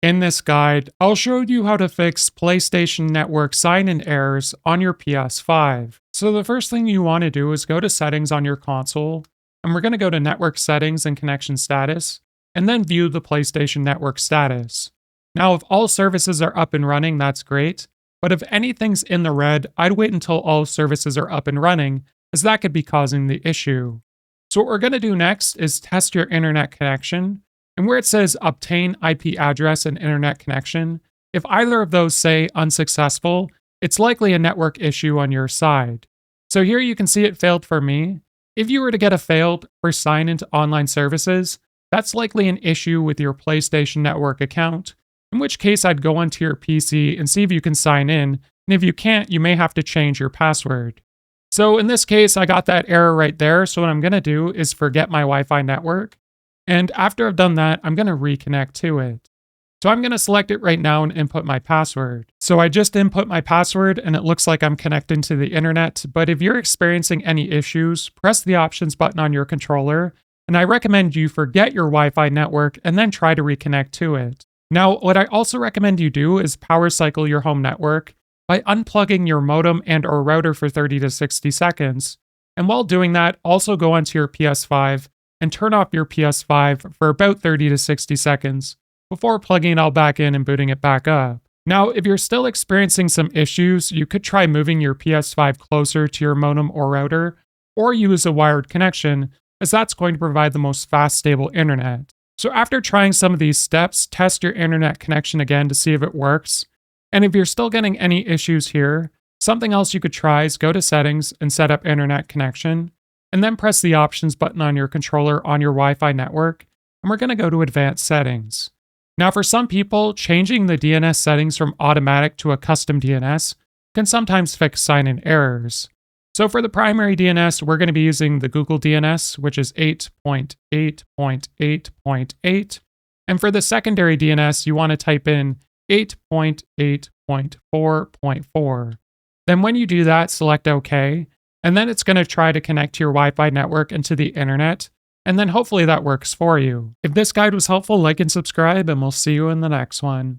In this guide, I'll show you how to fix PlayStation Network sign-in errors on your PS5. So the first thing you want to do is go to Settings on your console, and we're going to go to Network Settings and Connection Status, and then view the PlayStation Network status. Now, if all services are up and running, that's great, but if anything's in the red, I'd wait until all services are up and running, as that could be causing the issue. So what we're going to do next is test your internet connection. And where it says obtain IP address and internet connection, if either of those say unsuccessful, it's likely a network issue on your side. So here you can see it failed for me. If you were to get a failed for sign into online services, that's likely an issue with your PlayStation Network account, in which case I'd go onto your PC and see if you can sign in, and if you can't, you may have to change your password. So in this case, I got that error right there, so what I'm going to do is forget my Wi-Fi network. And after I've done that, I'm going to reconnect to it. So I'm going to select it right now and input my password. So I just input my password and it looks like I'm connecting to the internet. But if you're experiencing any issues, press the options button on your controller. And I recommend you forget your Wi-Fi network and then try to reconnect to it. Now, what I also recommend you do is power cycle your home network by unplugging your modem and or router for 30 to 60 seconds. And while doing that, also go onto your PS5 and turn off your PS5 for about 30 to 60 seconds before plugging it all back in and booting it back up. Now, if you're still experiencing some issues, you could try moving your PS5 closer to your modem or router, or use a wired connection, as that's going to provide the most fast, stable internet. So after trying some of these steps, test your internet connection again to see if it works. And if you're still getting any issues here, something else you could try is go to Settings and set up internet connection, and then press the options button on your controller on your Wi-Fi network, and we're going to go to Advanced Settings. Now for some people, changing the DNS settings from automatic to a custom DNS can sometimes fix sign-in errors. So for the primary DNS, we're going to be using the Google DNS, which is 8.8.8.8, and for the secondary DNS, you want to type in 8.8.4.4. Then when you do that, select OK, and then it's going to try to connect to your Wi-Fi network and to the internet, and then hopefully that works for you. If this guide was helpful, like and subscribe, and we'll see you in the next one.